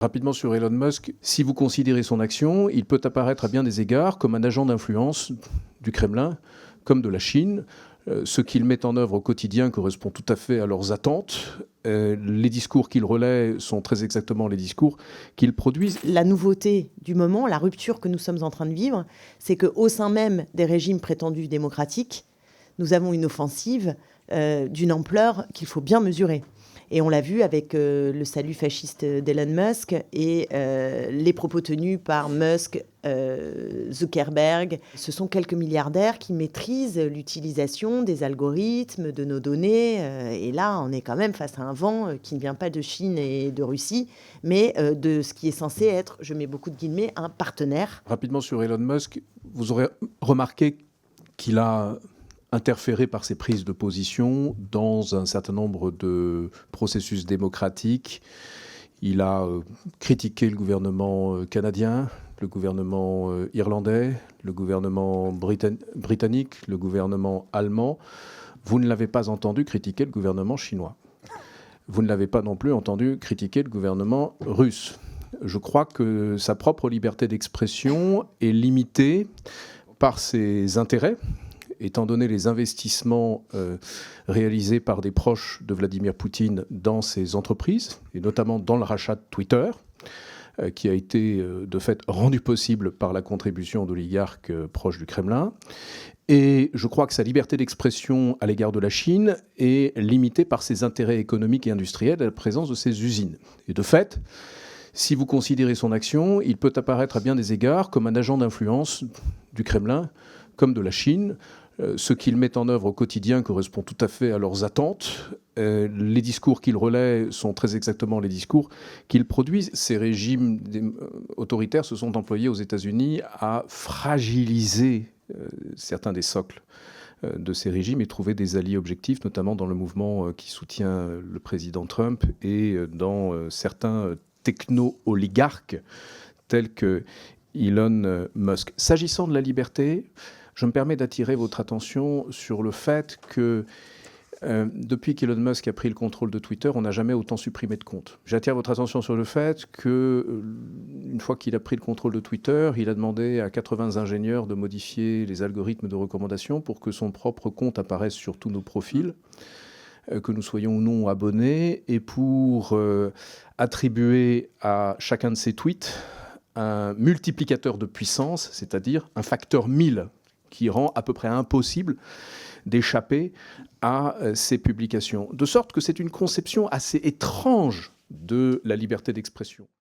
Rapidement sur Elon Musk, si vous considérez son action, il peut apparaître à bien des égards comme un agent d'influence du Kremlin, comme de la Chine. Ce qu'il met en œuvre au quotidien correspond tout à fait à leurs attentes. Les discours qu'il relaie sont très exactement les discours qu'ils produisent. La nouveauté du moment, la rupture que nous sommes en train de vivre, c'est qu'au sein même des régimes prétendus démocratiques, nous avons une offensive d'une ampleur qu'il faut bien mesurer. Et on l'a vu avec le salut fasciste d'Elon Musk et les propos tenus par Musk, Zuckerberg. Ce sont quelques milliardaires qui maîtrisent l'utilisation des algorithmes, de nos données. Et là, on est quand même face à un vent qui ne vient pas de Chine et de Russie, mais de ce qui est censé être, je mets beaucoup de guillemets, un partenaire. Rapidement sur Elon Musk, vous aurez remarqué qu'il a interféré par ses prises de position dans un certain nombre de processus démocratiques. Il a critiqué le gouvernement canadien, le gouvernement irlandais, le gouvernement britannique, le gouvernement allemand. Vous ne l'avez pas entendu critiquer le gouvernement chinois. Vous ne l'avez pas non plus entendu critiquer le gouvernement russe. Je crois que sa propre liberté d'expression est limitée par ses intérêts, étant donné les investissements réalisés par des proches de Vladimir Poutine dans ses entreprises, et notamment dans le rachat de Twitter, qui a été de fait rendu possible par la contribution d'oligarques proches du Kremlin. Et je crois que sa liberté d'expression à l'égard de la Chine est limitée par ses intérêts économiques et industriels à la présence de ses usines. Et de fait, si vous considérez son action, il peut apparaître à bien des égards comme un agent d'influence du Kremlin, comme de la Chine. Ce qu'il met en œuvre au quotidien correspond tout à fait à leurs attentes. Les discours qu'il relaie sont très exactement les discours qu'ils produisent. Ces régimes autoritaires se sont employés aux États-Unis à fragiliser certains des socles de ces régimes et trouver des alliés objectifs, notamment dans le mouvement qui soutient le président Trump et dans certains techno-oligarques tels que Elon Musk. S'agissant de la liberté, je me permets d'attirer votre attention sur le fait que depuis qu'Elon Musk a pris le contrôle de Twitter, on n'a jamais autant supprimé de comptes. J'attire votre attention sur le fait qu'une fois qu'il a pris le contrôle de Twitter, il a demandé à 80 ingénieurs de modifier les algorithmes de recommandation pour que son propre compte apparaisse sur tous nos profils, que nous soyons ou non abonnés, et pour attribuer à chacun de ces tweets un multiplicateur de puissance, c'est-à-dire un facteur 1000, qui rend à peu près impossible d'échapper à ces publications. De sorte que c'est une conception assez étrange de la liberté d'expression.